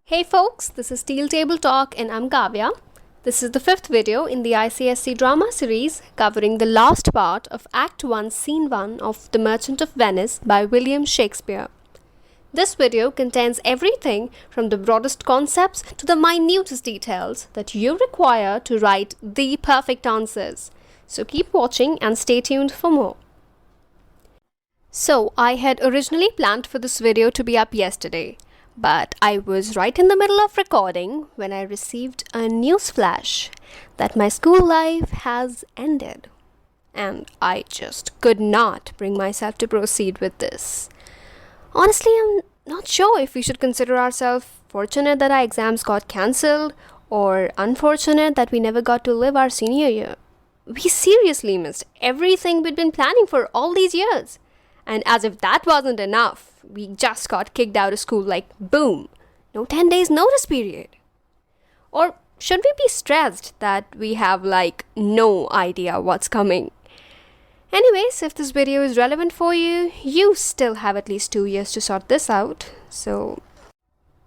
Hey folks, this is Steel Table Talk and I'm Kavya. This is the fifth video in the ICSE Drama series covering the last part of Act 1, Scene 1 of The Merchant of Venice by William Shakespeare. This video contains everything from the broadest concepts to the minutest details that you require to write the perfect answers. So keep watching and stay tuned for more. So I had originally planned for this video to be up yesterday. But I was right in the middle of recording when I received a news flash that my school life has ended. And I just could not bring myself to proceed with this. Honestly, I'm not sure if we should consider ourselves fortunate that our exams got cancelled or unfortunate that we never got to live our senior year. We seriously missed everything we'd been planning for all these years. And as if that wasn't enough, we just got kicked out of school like boom. No 10 days notice period. Or should we be stressed that we have no idea what's coming? Anyways, if this video is relevant for you, you still have at least 2 years to sort this out. So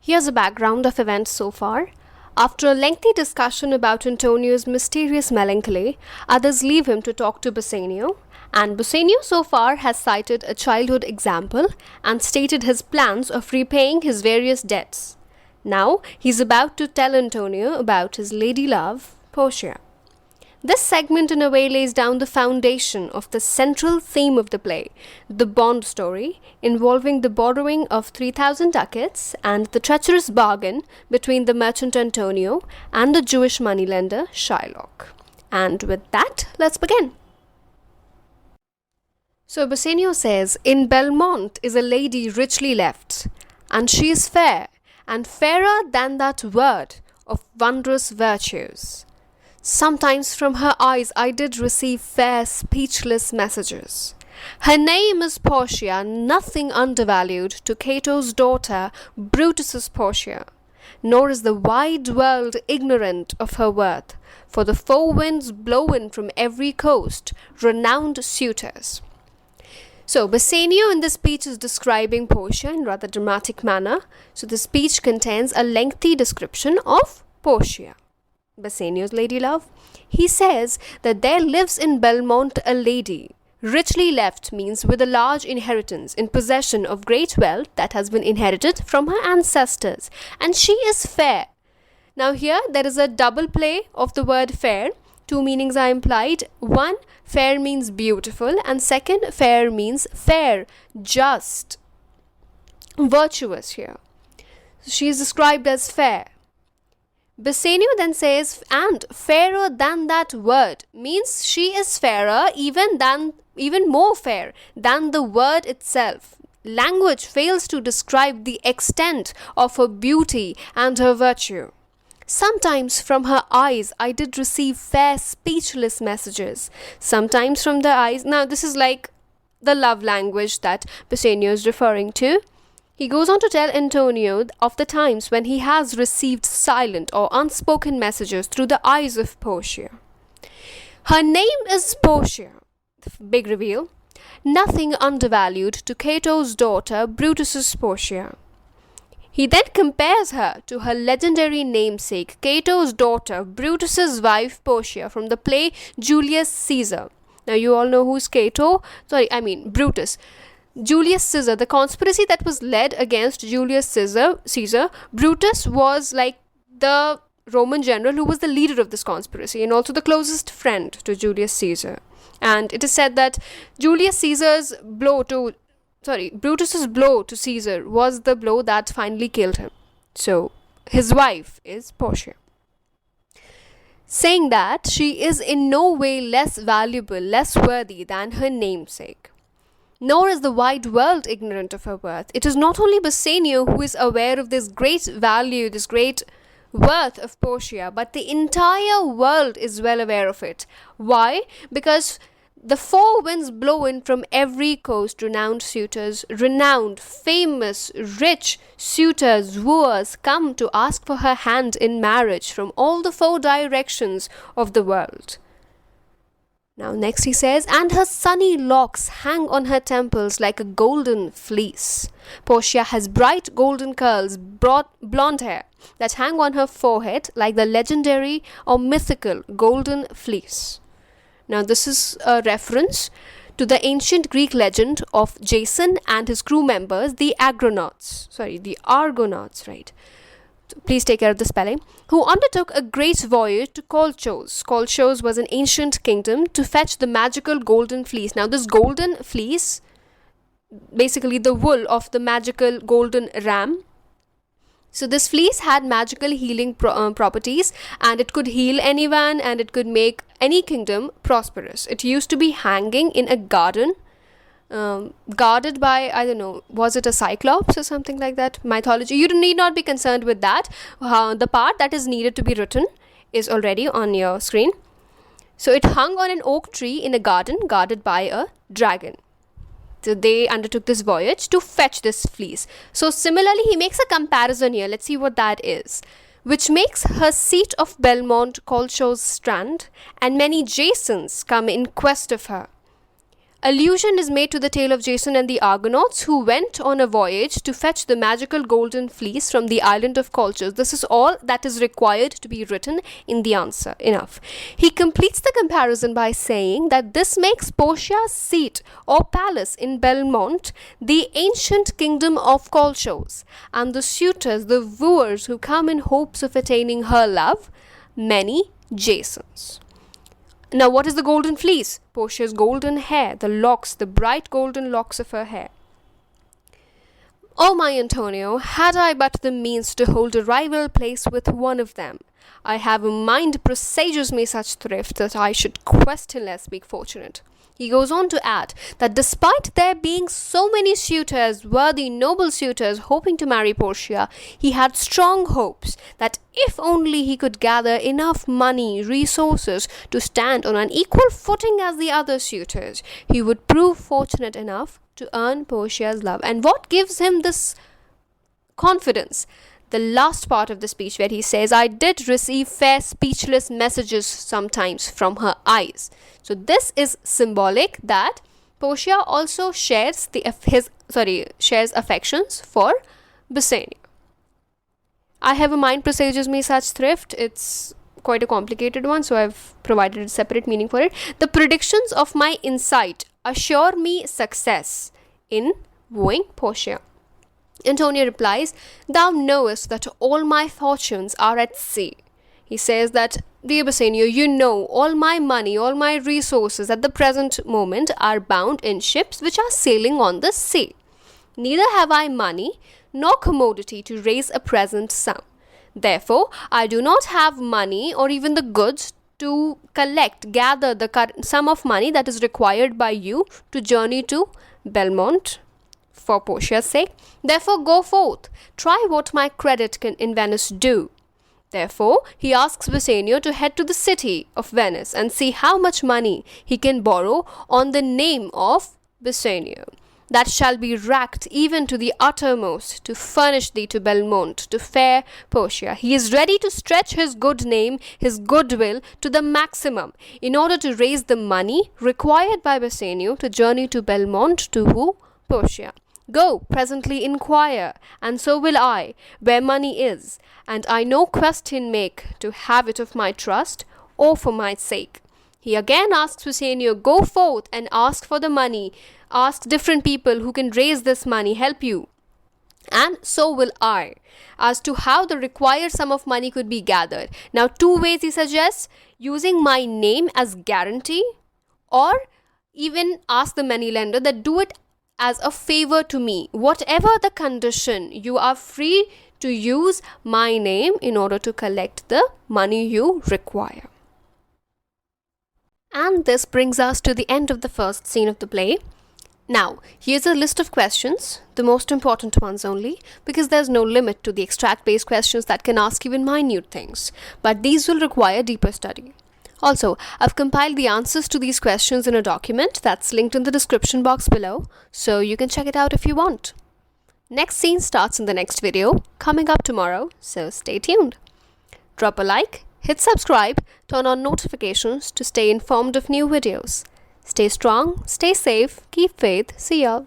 here's a background of events so far. After a lengthy discussion about Antonio's mysterious melancholy, others leave him to talk to Bassanio. And Bassanio so far has cited a childhood example and stated his plans of repaying his various debts. Now he's about to tell Antonio about his lady love, Portia. This segment in a way lays down the foundation of the central theme of the play, the bond story, involving the borrowing of 3,000 ducats and the treacherous bargain between the merchant Antonio and the Jewish moneylender Shylock. And with that, let's begin. So Bassanio says, "In Belmont is a lady richly left, and she is fair, and fairer than that word of wondrous virtues. Sometimes from her eyes I did receive fair speechless messages. Her name is Portia, nothing undervalued to Cato's daughter, Brutus's Portia. Nor is the wide world ignorant of her worth, for the four winds blow in from every coast, renowned suitors." So Bassanio in this speech is describing Portia in rather dramatic manner. So the speech contains a lengthy description of Portia, Bassanio's lady love. He says that there lives in Belmont a lady, richly left means with a large inheritance, in possession of great wealth that has been inherited from her ancestors, and she is fair. Now here there is a double play of the word fair. Two meanings are implied. One, fair means beautiful, and second, fair means fair, just, virtuous here. So she is described as fair. Bassanio then says, and fairer than that word means she is fairer, even more fair than the word itself. Language fails to describe the extent of her beauty and her virtue. Sometimes from her eyes I did receive fair speechless messages. Sometimes from the eyes. Now this is like the love language that Bassanio is referring to. He goes on to tell Antonio of the times when he has received silent or unspoken messages through the eyes of Portia. Her name is Portia. Big reveal. Nothing undervalued to Cato's daughter, Brutus's Portia. He then compares her to her legendary namesake, Cato's daughter, Brutus's wife, Portia, from the play Julius Caesar. Now you all know who's Cato? Brutus. Julius Caesar, the conspiracy that was led against Julius Caesar, Brutus was like the Roman general who was the leader of this conspiracy and also the closest friend to Julius Caesar. And it is said that Brutus's blow to Caesar was the blow that finally killed him. So his wife is Portia. Saying that she is in no way less valuable, less worthy than her namesake. Nor is the wide world ignorant of her worth. It is not only Bassanio who is aware of this great value, this great worth of Portia, but the entire world is well aware of it. Why? Because the four winds blow in from every coast, renowned suitors, renowned, famous, rich suitors, wooers come to ask for her hand in marriage from all the four directions of the world. Now next he says, and her sunny locks hang on her temples like a golden fleece. Portia has bright golden curls, broad blonde hair that hang on her forehead like the legendary or mythical golden fleece. Now this is a reference to the ancient Greek legend of Jason and his crew members, the Argonauts, right? Please take care of the spelling, who undertook a great voyage to Colchos. Colchos was an ancient kingdom to fetch the magical golden fleece. Now this golden fleece, basically the wool of the magical golden ram. So this fleece had magical healing properties, and it could heal anyone and it could make any kingdom prosperous. It used to be hanging in a garden, guarded by, I don't know, was it a cyclops or something like that? Mythology. You need not be concerned with that. The part that is needed to be written is already on your screen. So it hung on an oak tree in a garden guarded by a dragon. So they undertook this voyage to fetch this fleece. So similarly, he makes a comparison here. Let's see what that is. Which makes her seat of Belmont Colchos strand, and many Jasons come in quest of her. Allusion is made to the tale of Jason and the Argonauts, who went on a voyage to fetch the magical golden fleece from the island of Colchos. This is all that is required to be written in the answer. Enough. He completes the comparison by saying that this makes Portia's seat or palace in Belmont the ancient kingdom of Colchos, and the suitors, the wooers who come in hopes of attaining her love, many Jasons. Now, what is the golden fleece? Portia's golden hair, the locks, the bright golden locks of her hair. Oh, my Antonio, had I but the means to hold a rival place with one of them, I have a mind presages me such thrift that I should questionless be fortunate. He goes on to add that despite there being so many suitors, worthy noble suitors hoping to marry Portia, he had strong hopes that if only he could gather enough money, resources to stand on an equal footing as the other suitors, he would prove fortunate enough to earn Portia's love. And what gives him this confidence? The last part of the speech where he says, I did receive fair speechless messages sometimes from her eyes. So this is symbolic that Portia also shares shares affections for Bassanio. I have a mind presages me such thrift. It's quite a complicated one, so I've provided a separate meaning for it. The predictions of my insight assure me success in wooing Portia. Antonio replies, thou knowest that all my fortunes are at sea. He says that, dear Bassanio, you know all my money, all my resources at the present moment are bound in ships which are sailing on the sea. Neither have I money nor commodity to raise a present sum. Therefore, I do not have money or even the goods to gather the sum of money that is required by you to journey to Belmont for Portia's sake. Therefore, go forth, try what my credit can in Venice do. Therefore, he asks Bassanio to head to the city of Venice and see how much money he can borrow on the name of Bassanio, that shall be racked even to the uttermost to furnish thee to Belmont, to fair Portia. He is ready to stretch his good name, his goodwill to the maximum in order to raise the money required by Bassanio to journey to Belmont to woo Portia. Go, presently inquire, and so will I, where money is, and I no question make to have it of my trust, or for my sake. He again asks Bassanio, go forth and ask for the money, ask different people who can raise this money, help you. And so will I, as to how the required sum of money could be gathered. Now, two ways he suggests, using my name as guarantee, or even ask the moneylender that do it as a favor to me. Whatever the condition, you are free to use my name in order to collect the money you require. And this brings us to the end of the first scene of the play. Now, here's a list of questions, the most important ones only, because there's no limit to the extract-based questions that can ask even minute things, but these will require deeper study. Also, I've compiled the answers to these questions in a document that's linked in the description box below, so you can check it out if you want. Next scene starts in the next video, coming up tomorrow, so stay tuned. Drop a like, Hit subscribe, turn on notifications to stay informed of new videos. Stay strong, stay safe, keep faith. See ya.